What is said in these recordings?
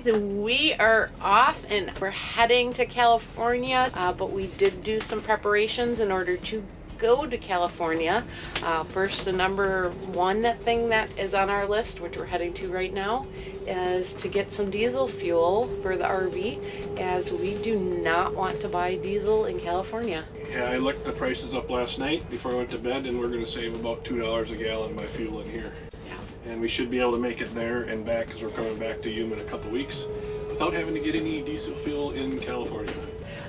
guys, we are off and we're heading to California, but we did do some preparations in order to go to California. First, the number one thing that is on our list, which we're heading to right now, is to get some diesel fuel for the RV, as we do not want to buy diesel in California. Yeah, I looked the prices up last night before I went to bed, and we're going to save about $2 a gallon by fuel in here. Yeah. And we should be able to make it there and back, because we're coming back to Yuma in a couple weeks without having to get any diesel fuel in California.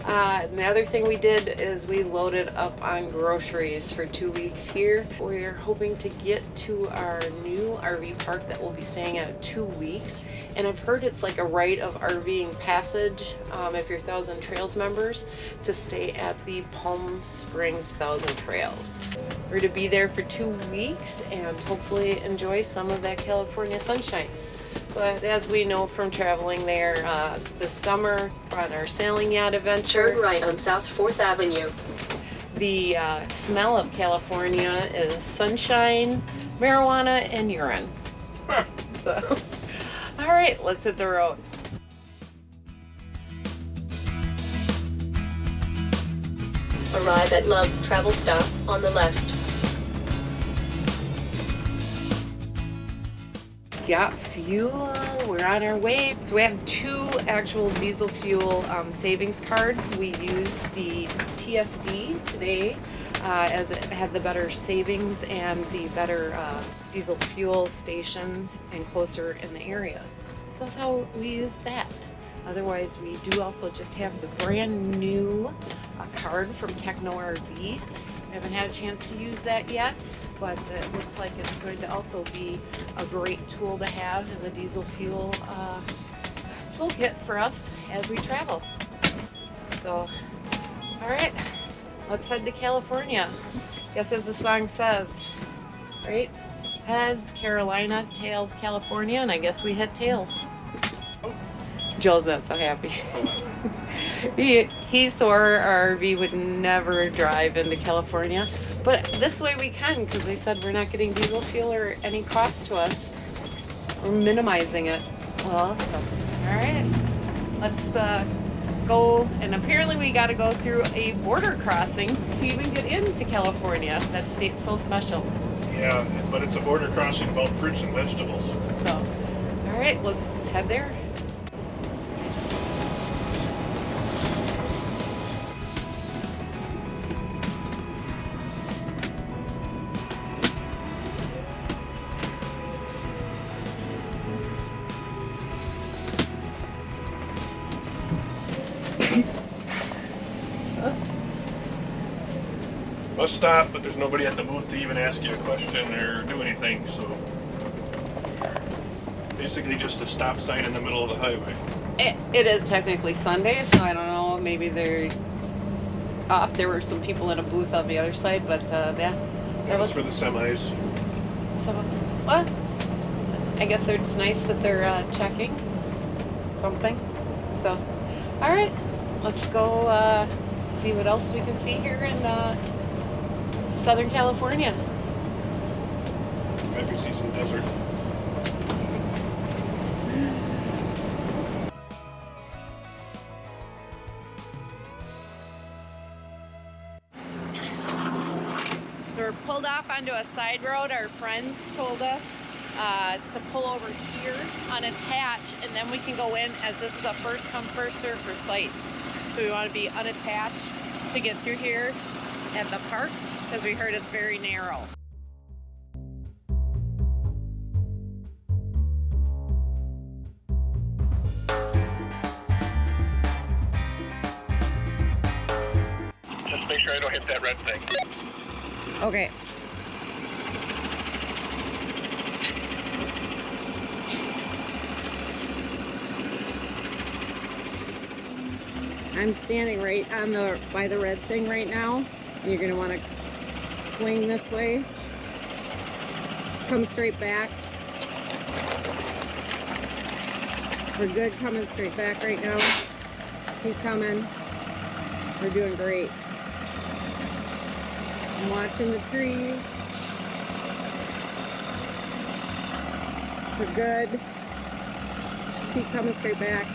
And the other thing we did is we loaded up on groceries for 2 weeks here. We're hoping to get to our new RV park that we'll be staying at 2 weeks. And I've heard it's like a rite of RVing passage, if you're Thousand Trails members, to stay at the Palm Springs Thousand Trails. We're to be there for 2 weeks and hopefully enjoy some of that California sunshine. But as we know from traveling there this summer on our sailing yacht adventure, turn right on South 4th Avenue. The smell of California is sunshine, marijuana, and urine. So, all right, let's hit the road. Arrive at Love's Travel Stop on the left. Got fuel, we're on our way. So we have 2 actual diesel fuel savings cards. We used the TSD today as it had the better savings and the better diesel fuel station and closer in the area. So that's how we use that. Otherwise, we do also just have the brand new card from Techno RV. We haven't had a chance to use that yet, but it looks like it's going to also be a great tool to have in the diesel fuel toolkit for us as we travel. So, all right, let's head to California. Guess as the song says, right? Heads, Carolina, tails, California, and I guess we hit tails. Joel's not so happy. He swore our RV would never drive into California, but this way we can, because they said we're not getting diesel fuel or any cost to us. We're minimizing it. Well, so, all right, let's go. And apparently we got to go through a border crossing to even get into California. That state's so special. Yeah, but it's a border crossing about fruits and vegetables. So, all right, let's head there. Bus stop, but there's nobody at the booth to even ask you a question or do anything, so basically just a stop sign in the middle of the highway. It is technically Sunday, so I don't know, maybe they're off. There were some people in a booth on the other side, but yeah, That was for the semis. What? I guess it's nice that they're checking something. So, all right, let's go see what else we can see here in Southern California. Maybe see some desert. So we're pulled off onto a side road. Our friends told us to pull over here, unattach, and then we can go in, as this is a first come first serve for sites. So we want to be unattached to get through here at the park, because we heard it's very narrow. Just make sure I don't hit that red thing. Okay. I'm standing right on by the red thing right now. You're gonna want to swing this way. Come straight back. We're good coming straight back right now. Keep coming. We're doing great. I'm watching the trees. We're good. Keep coming straight back.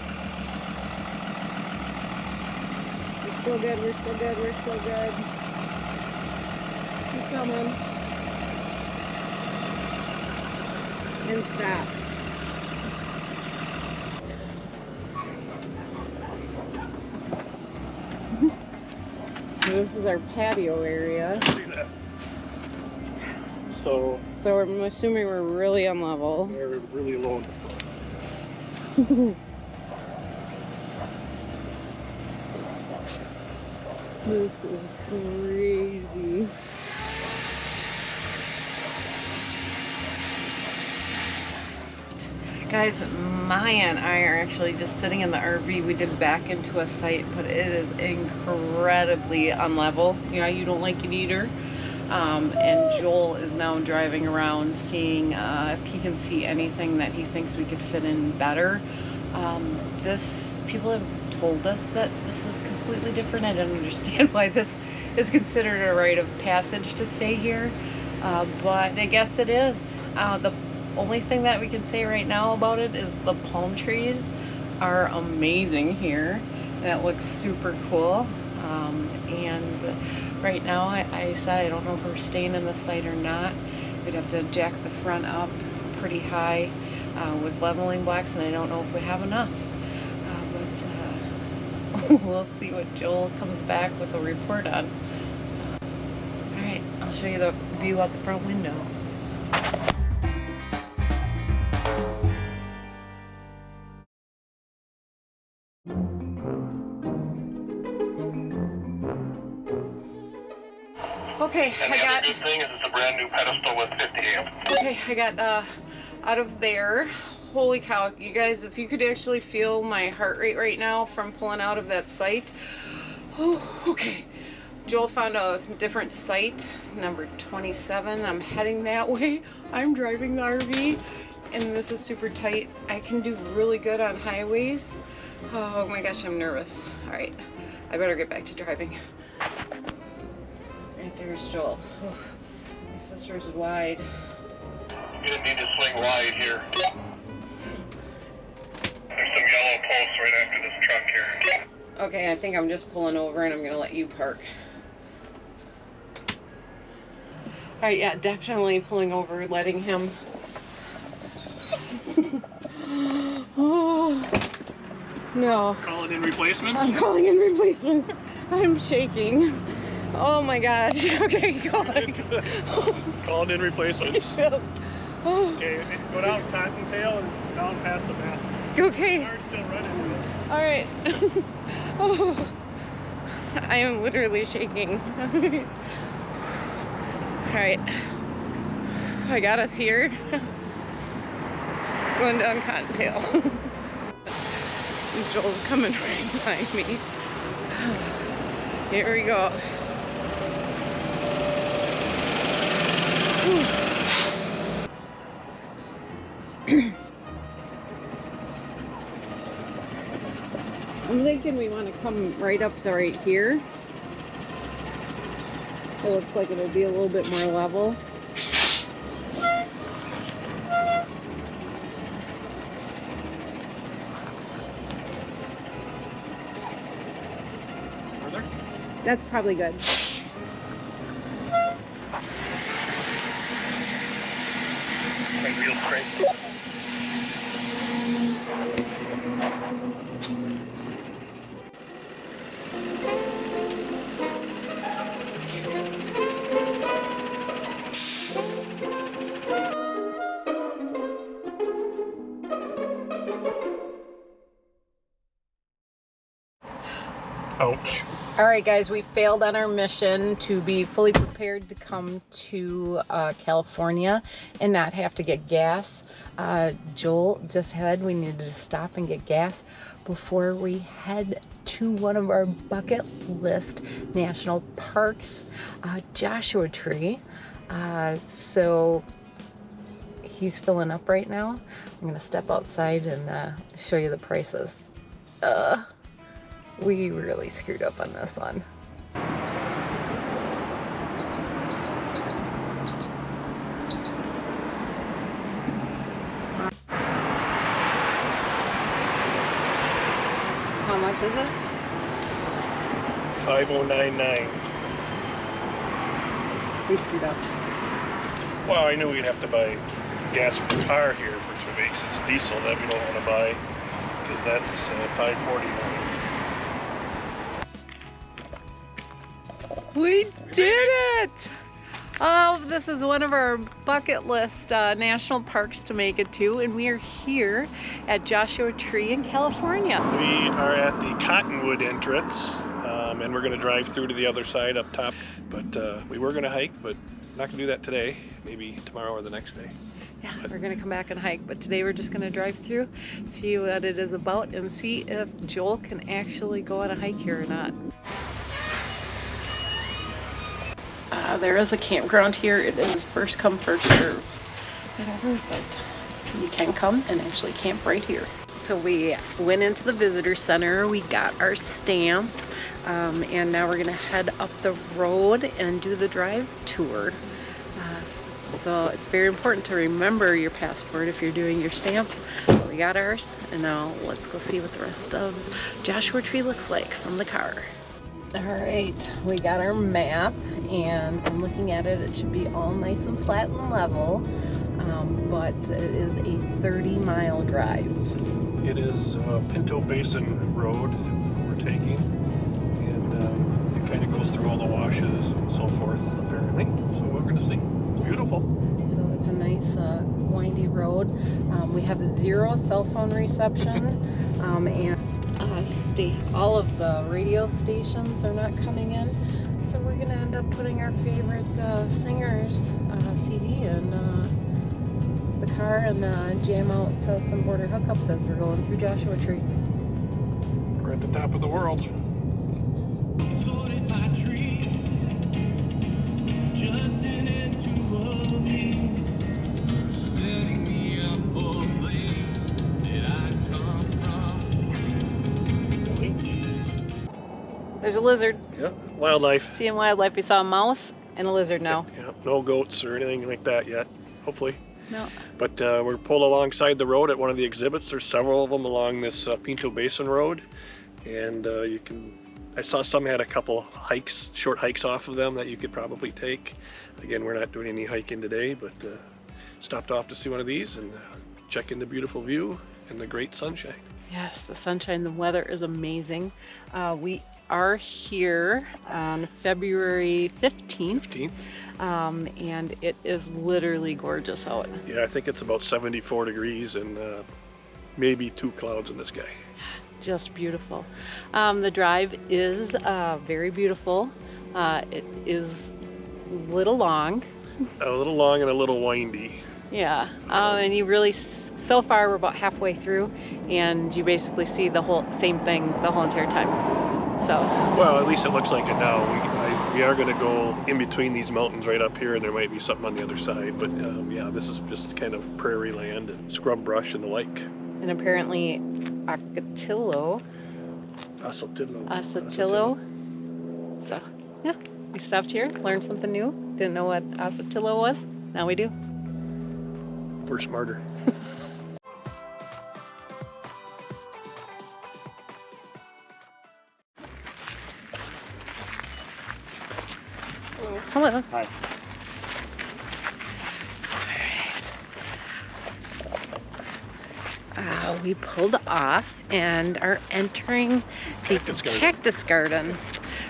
We're still good, we're still good, we're still good. Keep coming. And stop. This is our patio area. See that? So I'm assuming we're really unlevel. we're really low in the front. This is crazy. Guys, Maya and I are actually just sitting in the RV. We did back into a site, but it is incredibly unlevel. You know, you don't like it either. And Joel is now driving around seeing if he can see anything that he thinks we could fit in better. People have told us that this is completely different. I don't understand why this is considered a rite of passage to stay here, but I guess it is. The only thing that we can say right now about it is the palm trees are amazing here. That looks super cool. And right now I said I don't know if we're staying in the site or not. We'd have to jack the front up pretty high with leveling blocks, and I don't know if we have enough. But we'll see what Joel comes back with a report on. So, all right, I'll show you the view out the front window. Okay, And the other good thing is it's a brand new pedestal with 50 amp. Okay, I got out of there. Holy cow, you guys, if you could actually feel my heart rate right now from pulling out of that site. Oh, okay. Joel found a different site, number 27. I'm heading that way. I'm driving the RV, and this is super tight. I can do really good on highways. Oh my gosh, I'm nervous. All right, I better get back to driving. Right there's Joel. Oh, my sister's wide. You're gonna need to swing wide here. There's some yellow posts right after this truck here. Okay, I think I'm just pulling over and I'm gonna let you park. All right, yeah, definitely pulling over, letting him. Oh, no. Calling in replacements? I'm calling in replacements. I'm shaking. Oh my gosh. Okay, calling. Calling in replacements. Oh. Okay, go down Cottontail and down past the map. Okay. Car's still running. All right. Oh, I am literally shaking. All right. I got us here. Going down Cottontail. Joel's coming right behind me. Here we go. I'm thinking we want to come right up to right here. It looks like it'll be a little bit more level. Further? That's probably good. My wheels crazy. Ouch. All right, guys, we failed on our mission to be fully prepared to come to California and not have to get gas. Joel just said we needed to stop and get gas before we head to one of our bucket list national parks, Joshua Tree. So he's filling up right now. I'm gonna step outside and show you the prices. We really screwed up on this one. much is it? 5099. We screwed up. Well, I knew we'd have to buy gas for the car here for 2 weeks. It's diesel that we don't want to buy because that's 549. We did it! Oh, this is one of our bucket list national parks to make it to, and we are here at Joshua Tree in California. We are at the Cottonwood entrance, and we're going to drive through to the other side up top. But we were going to hike, but not going to do that today. Maybe tomorrow or the next day. Yeah, we're going to come back and hike, but today we're just going to drive through, see what it is about, and see if Joel can actually go on a hike here or not. There is a campground here. It is first come, first serve. Whatever, but you can come and actually camp right here. So we went into the visitor center, we got our stamp, and now we're gonna head up the road and do the drive tour. So it's very important to remember your passport if you're doing your stamps. We got ours, and now let's go see what the rest of Joshua Tree looks like from the car. All right, we got our map, and I'm looking at it. It should be all nice and flat and level, but it is a 30-mile drive. It is Pinto Basin Road we're taking, and it kind of goes through all the washes and so forth, apparently. So we're going to see. It's beautiful. So it's a nice windy road. We have 0 cell phone reception, and all of the radio stations are not coming in. So we're going to end up putting our favorite singers CD in the car and jam out some border hookups as we're going through Joshua Tree. We're at the top of the world. There's a lizard. Yeah, wildlife. Seeing wildlife. We saw a mouse and a lizard now. Yeah, no goats or anything like that yet, hopefully. No. But we're pulled alongside the road at one of the exhibits. There's several of them along this Pinto Basin Road, and I saw some had a couple hikes, short hikes off of them that you could probably take. Again, we're not doing any hiking today, but stopped off to see one of these and check in the beautiful view and the great sunshine. Yes, the sunshine, the weather is amazing. We are here on February 15th. And it is literally gorgeous out. Yeah, I think it's about 74 degrees and maybe 2 clouds in the sky. Just beautiful. The drive is very beautiful. It is a little long. A little long and a little windy. Yeah, and you really, so far we're about halfway through, and you basically see the whole same thing the whole entire time. So. Well, at least it looks like it now. We are going to go in between these mountains right up here, and there might be something on the other side. But yeah, this is just kind of prairie land and scrub brush and the like. And apparently, Asatillo. So yeah, we stopped here, learned something new. Didn't know what Asatillo was. Now we do. We're smarter. Hello. Hi. Alright. We pulled off and are entering the cactus garden.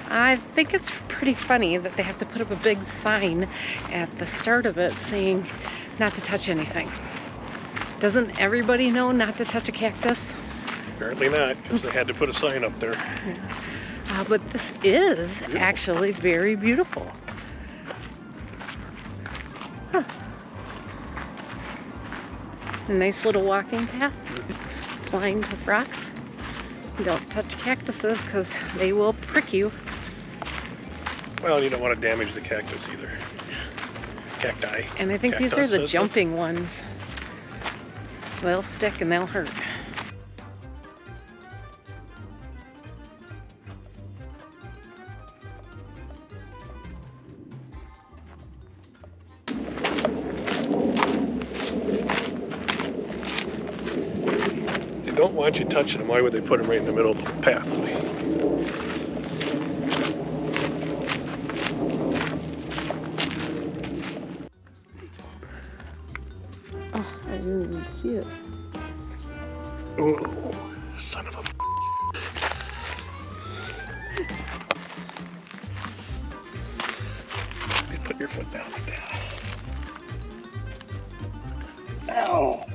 I think it's pretty funny that they have to put up a big sign at the start of it saying not to touch anything. Doesn't everybody know not to touch a cactus? Apparently not, because they had to put a sign up there. Yeah. But this is actually very beautiful. Huh. A nice little walking path. It's lined with rocks. Don't touch cactuses because they will prick you. Well, you don't want to damage the cactus either. Cacti. And I think these are the jumping ones. They'll stick and they'll hurt. don't want you touching them. Why would they put them right in the middle of the pathway? Oh, I didn't even see it. Oh, son of a... Put your foot down like that. Ow!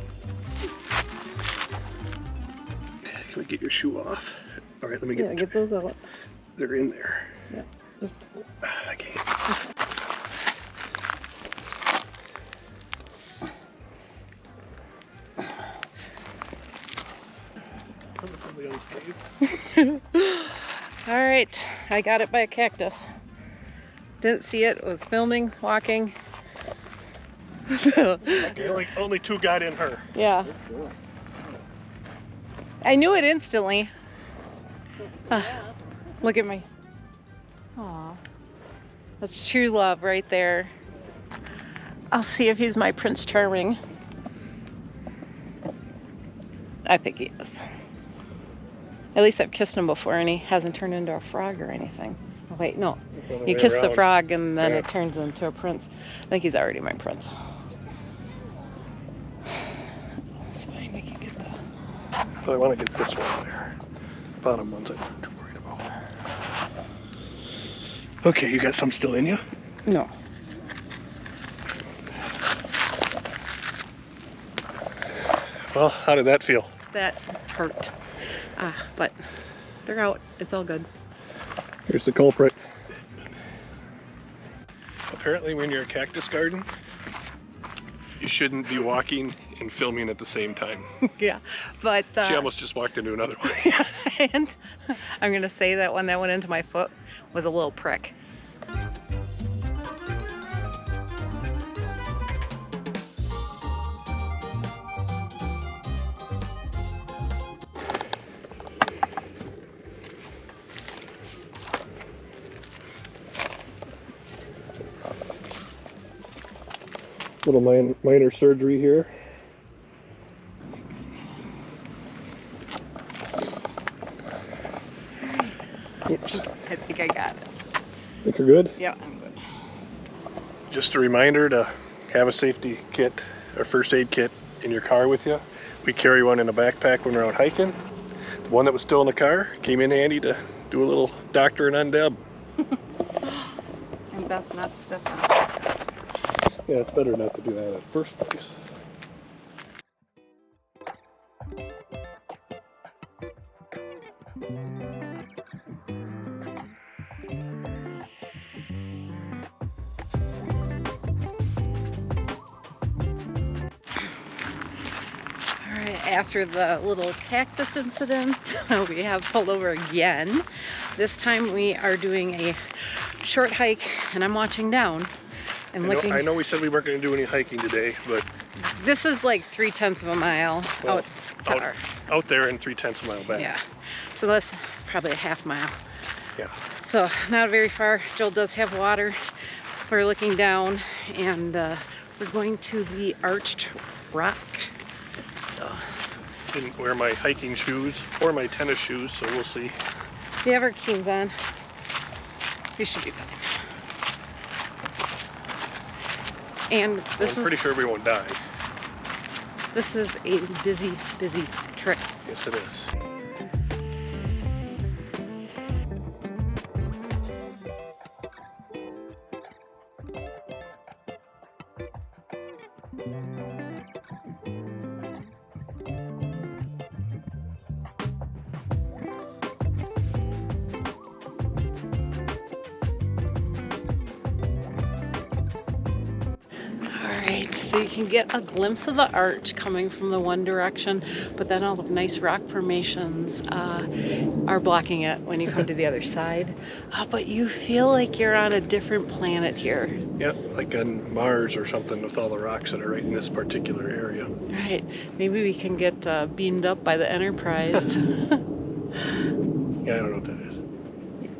Can we get your shoe off? All right, let me Yeah, get those out. They're in there. Yeah. Just... I can't. All right, I got it by a cactus. Didn't see it, was filming, walking. Okay, only two got in her. Yeah. I knew it instantly. Look at me. Aw. That's true love right there. I'll see if he's my Prince Charming. I think he is. At least I've kissed him before and he hasn't turned into a frog or anything. Oh, wait, no. You kiss the frog and then it turns into a prince. I think he's already my prince. It's fine, we can get that. So I want to get this one there. Bottom ones I'm not too worried about. Okay, you got some still in you? No. Well, how did that feel? That hurt. But they're out. It's all good. Here's the culprit. Apparently when you're a cactus garden, you shouldn't be walking and filming at the same time. Yeah, but... She almost just walked into another one. Yeah, and I'm going to say that one that went into my foot was a little prick. Little minor surgery here. Oops. I think I got it. Think you're good? Yeah, I'm good. Just a reminder to have a safety kit or first aid kit in your car with you. We carry one in a backpack when we're out hiking. The one that was still in the car came in handy to do a little doctoring on Deb. And best not to step on it. Yeah, it's better not to do that in the first place. After the little cactus incident, we have pulled over again. This time we are doing a short hike and I'm watching down and looking. I know we said we weren't going to do any hiking today, but this is like 3/10 of a mile out there and 3/10 of a mile back. Yeah, so that's probably a half mile. Yeah. So not very far. Joel does have water. We're looking down and we're going to the Arched Rock. So. Didn't wear my hiking shoes or my tennis shoes, so we'll see. Do you have our Keens on? We should be fine. And this I'm pretty sure we won't die. This is a busy, busy trip. Yes, it is. So you can get a glimpse of the arch coming from the one direction, but then all the nice rock formations are blocking it when you come to the other side. But you feel like you're on a different planet here. Yeah, like on Mars or something with all the rocks that are right in this particular area. Right. Maybe we can get beamed up by the Enterprise. Yeah, I don't know what that is.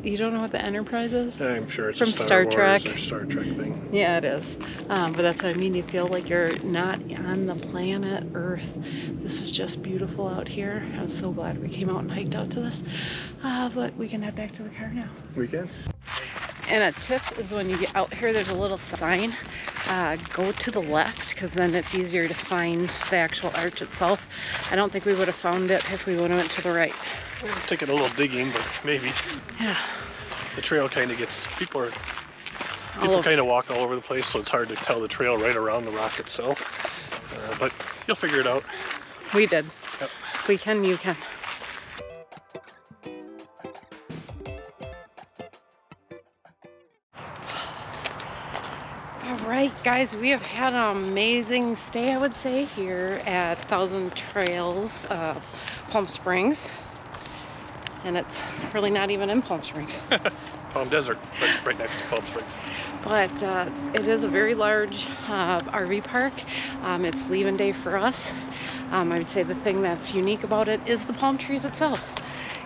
You don't know what the Enterprise is? I'm sure it's From a Star Wars Trek. or Star Trek thing. Yeah, it is. But that's what I mean. You feel like you're not on the planet Earth. This is just beautiful out here. I'm so glad we came out and hiked out to this. But we can head back to the car now. We can. And a tip is when you get out here, there's a little sign. Go to the left, because then it's easier to find the actual arch itself. I don't think we would have found it if we would have went to the right. It'll take it a little digging, but maybe. Yeah. The trail kind of gets, people All over. kind of walk all over the place, so it's hard to tell the trail right around the rock itself. But you'll figure it out. We did. Yep. If we can, you can. All right, guys, we have had an amazing stay, I would say, here at Thousand Trails, Palm Springs. And it's really not even in Palm Springs. Palm Desert, right next to Palm Springs. But it is a very large RV park. It's leave-in day for us. I would say the thing that's unique about it is the palm trees itself.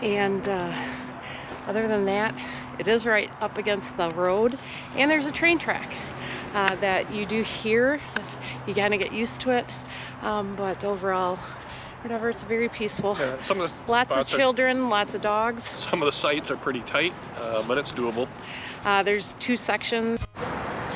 And other than that, it is right up against the road. And there's a train track that you do hear. You gotta get used to it. But overall, whatever, it's very peaceful. Yeah, some of the Lots of spots children, lots of dogs. Some of the sites are pretty tight, but it's doable. There's 2 sections.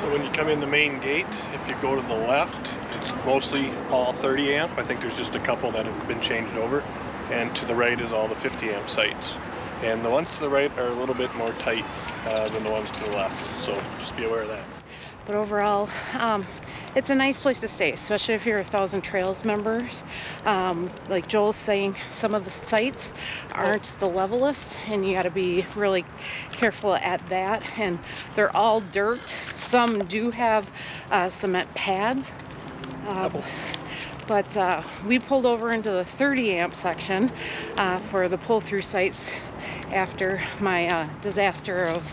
So when you come in the main gate, if you go to the left, it's mostly all 30 amp. I think there's just a couple that have been changed over. And to the right is all the 50 amp sites. And the ones to the right are a little bit more tight than the ones to the left. So just be aware of that. But overall, it's a nice place to stay, especially if you're a Thousand Trails members. Like Joel's saying, some of the sites aren't the levelest, and you got to be really careful at that. And they're all dirt. Some do have cement pads. But we pulled over into the 30 amp section for the pull-through sites after my disaster of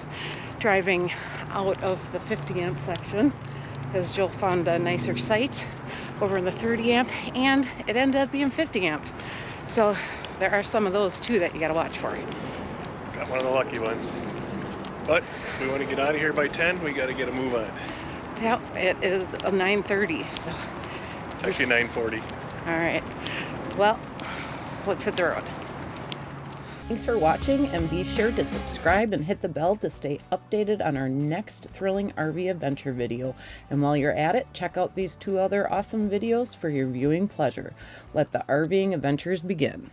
driving out of the 50 amp section, because Joel found a nicer site over in the 30 amp, and it ended up being 50 amp. So there are some of those too that you got to watch for. Got one of the lucky ones. But if we want to get out of here by 10, we got to get a move on. Yep, it is a 9:30, so. It's actually 9:40. All right, well, let's hit the road. Thanks for watching, and be sure to subscribe and hit the bell to stay updated on our next thrilling RV adventure video. And while you're at it, check out these 2 other awesome videos for your viewing pleasure. Let the RVing adventures begin.